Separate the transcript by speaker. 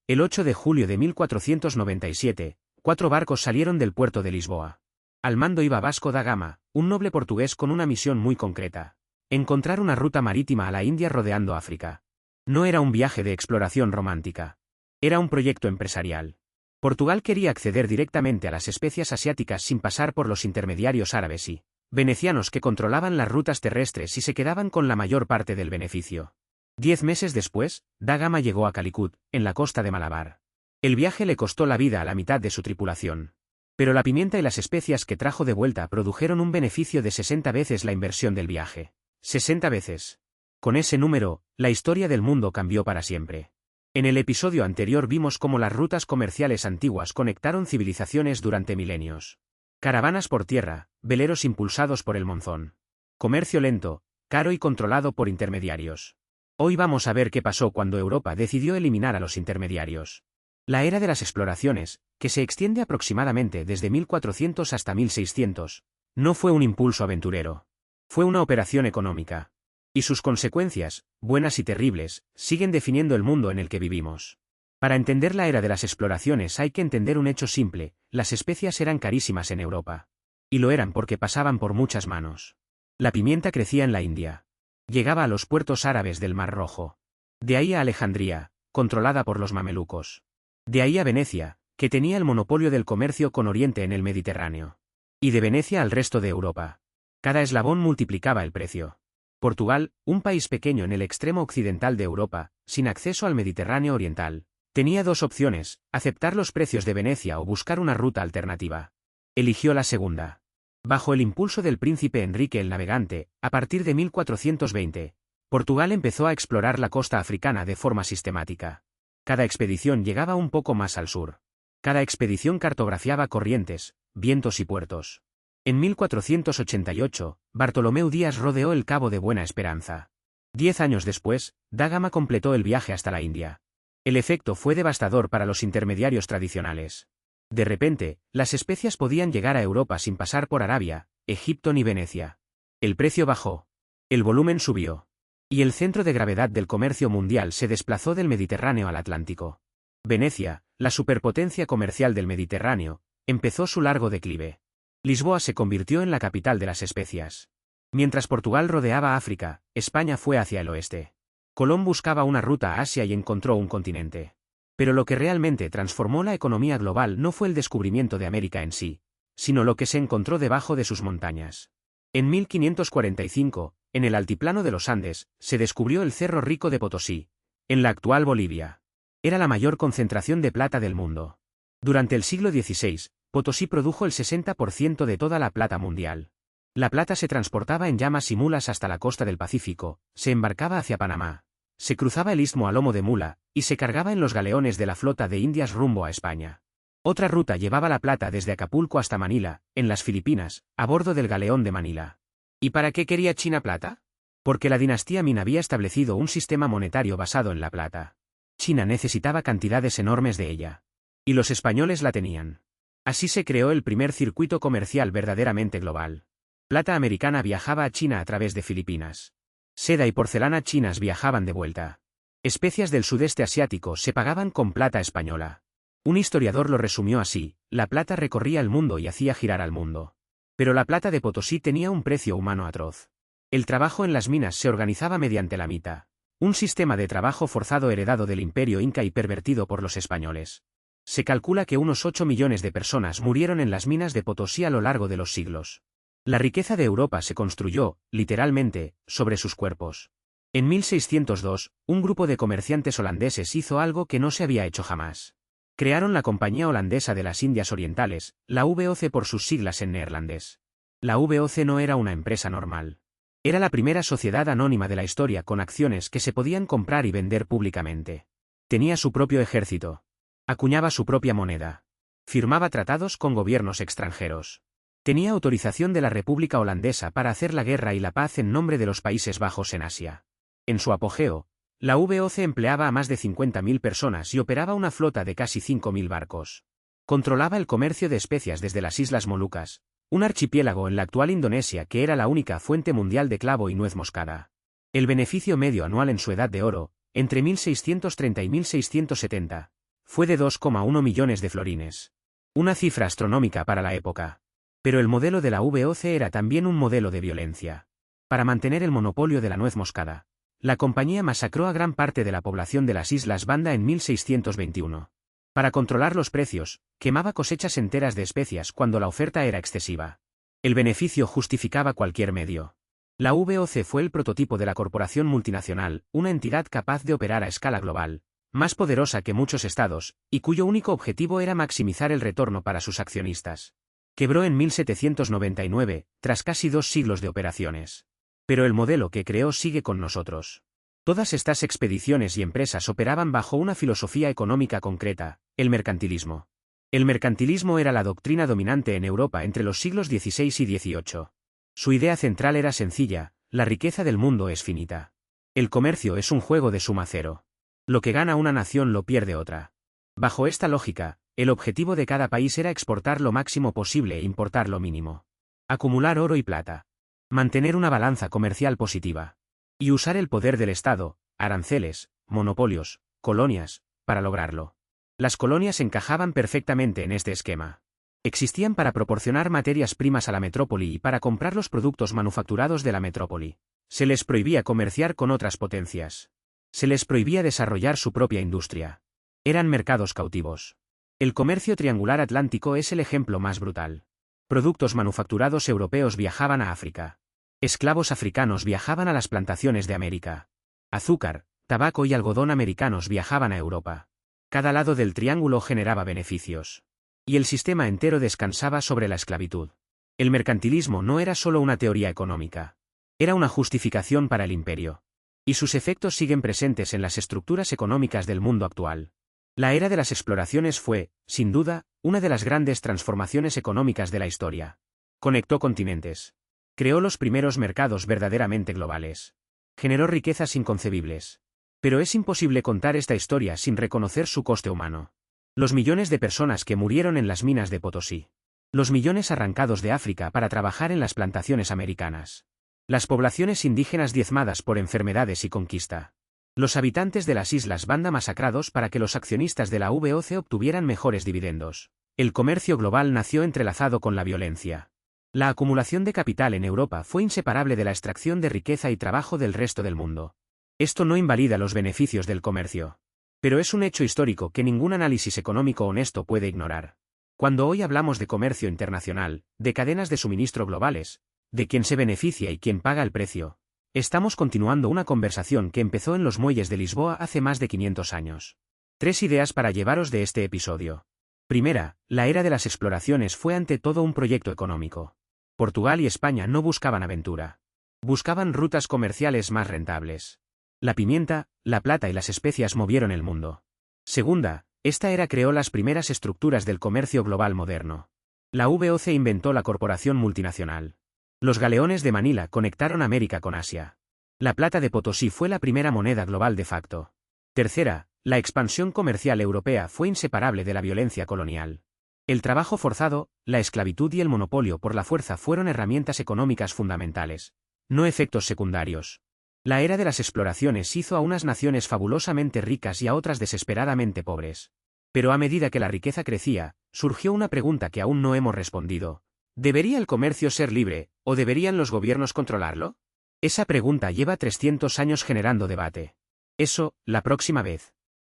Speaker 1: El 8 de julio de 1497, 4 barcos salieron del puerto de Lisboa. Al mando iba Vasco da Gama, un noble portugués con una misión muy concreta: encontrar una ruta marítima a la India rodeando África. No era un viaje de exploración romántica. Era un proyecto empresarial. Portugal quería acceder directamente a las especias asiáticas sin pasar por los intermediarios árabes y venecianos que controlaban las rutas terrestres y se quedaban con la mayor parte del beneficio. 10 meses después, da Gama llegó a Calicut, en la costa de Malabar. El viaje le costó la vida a la mitad de su tripulación. Pero la pimienta y las especias que trajo de vuelta produjeron un beneficio de 60 veces la inversión del viaje. 60 veces. Con ese número, la historia del mundo cambió para siempre. En el episodio anterior vimos cómo las rutas comerciales antiguas conectaron civilizaciones durante milenios. Caravanas por tierra, veleros impulsados por el monzón. Comercio lento, caro y controlado por intermediarios. Hoy vamos a ver qué pasó cuando Europa decidió eliminar a los intermediarios. La era de las exploraciones, que se extiende aproximadamente desde 1400 hasta 1600, no fue un impulso aventurero. Fue una operación económica. Y sus consecuencias, buenas y terribles, siguen definiendo el mundo en el que vivimos. Para entender la era de las exploraciones hay que entender un hecho simple: las especias eran carísimas en Europa. Y lo eran porque pasaban por muchas manos. La pimienta crecía en la India. Llegaba a los puertos árabes del Mar Rojo. De ahí a Alejandría, controlada por los mamelucos. De ahí a Venecia, que tenía el monopolio del comercio con Oriente en el Mediterráneo. Y de Venecia al resto de Europa. Cada eslabón multiplicaba el precio. Portugal, un país pequeño en el extremo occidental de Europa, sin acceso al Mediterráneo oriental, tenía 2 opciones: aceptar los precios de Venecia o buscar una ruta alternativa. Eligió la segunda. Bajo el impulso del príncipe Enrique el Navegante, a partir de 1420, Portugal empezó a explorar la costa africana de forma sistemática. Cada expedición llegaba un poco más al sur. Cada expedición cartografiaba corrientes, vientos y puertos. En 1488, Bartolomeu Díaz rodeó el Cabo de Buena Esperanza. 10 años después, da Gama completó el viaje hasta la India. El efecto fue devastador para los intermediarios tradicionales. De repente, las especias podían llegar a Europa sin pasar por Arabia, Egipto ni Venecia. El precio bajó. El volumen subió. Y el centro de gravedad del comercio mundial se desplazó del Mediterráneo al Atlántico. Venecia, la superpotencia comercial del Mediterráneo, empezó su largo declive. Lisboa se convirtió en la capital de las especias. Mientras Portugal rodeaba África, España fue hacia el oeste. Colón buscaba una ruta a Asia y encontró un continente. Pero lo que realmente transformó la economía global no fue el descubrimiento de América en sí, sino lo que se encontró debajo de sus montañas. En 1545, en el altiplano de los Andes, se descubrió el Cerro Rico de Potosí, en la actual Bolivia. Era la mayor concentración de plata del mundo. Durante el siglo XVI, Potosí produjo el 60% de toda la plata mundial. La plata se transportaba en llamas y mulas hasta la costa del Pacífico, se embarcaba hacia Panamá, se cruzaba el istmo a lomo de mula, y se cargaba en los galeones de la flota de Indias rumbo a España. Otra ruta llevaba la plata desde Acapulco hasta Manila, en las Filipinas, a bordo del galeón de Manila. ¿Y para qué quería China plata? Porque la dinastía Ming había establecido un sistema monetario basado en la plata. China necesitaba cantidades enormes de ella. Y los españoles la tenían. Así se creó el primer circuito comercial verdaderamente global. Plata americana viajaba a China a través de Filipinas. Seda y porcelana chinas viajaban de vuelta. Especias del sudeste asiático se pagaban con plata española. Un historiador lo resumió así: la plata recorría el mundo y hacía girar al mundo. Pero la plata de Potosí tenía un precio humano atroz. El trabajo en las minas se organizaba mediante la mita, un sistema de trabajo forzado heredado del imperio inca y pervertido por los españoles. Se calcula que unos 8 millones de personas murieron en las minas de Potosí a lo largo de los siglos. La riqueza de Europa se construyó, literalmente, sobre sus cuerpos. En 1602, un grupo de comerciantes holandeses hizo algo que no se había hecho jamás. Crearon la Compañía Holandesa de las Indias Orientales, la VOC por sus siglas en neerlandés. La VOC no era una empresa normal. Era la primera sociedad anónima de la historia con acciones que se podían comprar y vender públicamente. Tenía su propio ejército. Acuñaba su propia moneda. Firmaba tratados con gobiernos extranjeros. Tenía autorización de la República Holandesa para hacer la guerra y la paz en nombre de los Países Bajos en Asia. En su apogeo, la VOC empleaba a más de 50.000 personas y operaba una flota de casi 5.000 barcos. Controlaba el comercio de especias desde las Islas Molucas, un archipiélago en la actual Indonesia que era la única fuente mundial de clavo y nuez moscada. El beneficio medio anual en su edad de oro, entre 1630 y 1670, Fue de 2,1 millones de florines. Una cifra astronómica para la época. Pero el modelo de la VOC era también un modelo de violencia. Para mantener el monopolio de la nuez moscada, la compañía masacró a gran parte de la población de las Islas Banda en 1621. Para controlar los precios, quemaba cosechas enteras de especias cuando la oferta era excesiva. El beneficio justificaba cualquier medio. La VOC fue el prototipo de la corporación multinacional, una entidad capaz de operar a escala global, más poderosa que muchos estados, y cuyo único objetivo era maximizar el retorno para sus accionistas. Quebró en 1799, tras casi 2 siglos de operaciones. Pero el modelo que creó sigue con nosotros. Todas estas expediciones y empresas operaban bajo una filosofía económica concreta, el mercantilismo. El mercantilismo era la doctrina dominante en Europa entre los siglos XVI y XVIII. Su idea central era sencilla: la riqueza del mundo es finita. El comercio es un juego de suma cero. Lo que gana una nación lo pierde otra. Bajo esta lógica, el objetivo de cada país era exportar lo máximo posible e importar lo mínimo. Acumular oro y plata. Mantener una balanza comercial positiva. Y usar el poder del Estado, aranceles, monopolios, colonias, para lograrlo. Las colonias encajaban perfectamente en este esquema. Existían para proporcionar materias primas a la metrópoli y para comprar los productos manufacturados de la metrópoli. Se les prohibía comerciar con otras potencias. Se les prohibía desarrollar su propia industria. Eran mercados cautivos. El comercio triangular atlántico es el ejemplo más brutal. Productos manufacturados europeos viajaban a África. Esclavos africanos viajaban a las plantaciones de América. Azúcar, tabaco y algodón americanos viajaban a Europa. Cada lado del triángulo generaba beneficios. Y el sistema entero descansaba sobre la esclavitud. El mercantilismo no era solo una teoría económica. Era una justificación para el imperio. Y sus efectos siguen presentes en las estructuras económicas del mundo actual. La era de las exploraciones fue, sin duda, una de las grandes transformaciones económicas de la historia. Conectó continentes. Creó los primeros mercados verdaderamente globales. Generó riquezas inconcebibles. Pero es imposible contar esta historia sin reconocer su coste humano. Los millones de personas que murieron en las minas de Potosí. Los millones arrancados de África para trabajar en las plantaciones americanas. Las poblaciones indígenas diezmadas por enfermedades y conquista. Los habitantes de las Islas Banda masacrados para que los accionistas de la VOC obtuvieran mejores dividendos. El comercio global nació entrelazado con la violencia. La acumulación de capital en Europa fue inseparable de la extracción de riqueza y trabajo del resto del mundo. Esto no invalida los beneficios del comercio. Pero es un hecho histórico que ningún análisis económico honesto puede ignorar. Cuando hoy hablamos de comercio internacional, de cadenas de suministro globales, de quién se beneficia y quién paga el precio, estamos continuando una conversación que empezó en los muelles de Lisboa hace más de 500 años. 3 ideas para llevaros de este episodio. Primera, la era de las exploraciones fue ante todo un proyecto económico. Portugal y España no buscaban aventura. Buscaban rutas comerciales más rentables. La pimienta, la plata y las especias movieron el mundo. Segunda, esta era creó las primeras estructuras del comercio global moderno. La VOC inventó la corporación multinacional. Los galeones de Manila conectaron América con Asia. La plata de Potosí fue la primera moneda global de facto. Tercera, la expansión comercial europea fue inseparable de la violencia colonial. El trabajo forzado, la esclavitud y el monopolio por la fuerza fueron herramientas económicas fundamentales, no efectos secundarios. La era de las exploraciones hizo a unas naciones fabulosamente ricas y a otras desesperadamente pobres. Pero a medida que la riqueza crecía, surgió una pregunta que aún no hemos respondido. ¿Debería el comercio ser libre, o deberían los gobiernos controlarlo? Esa pregunta lleva 300 años generando debate. Eso, la próxima vez.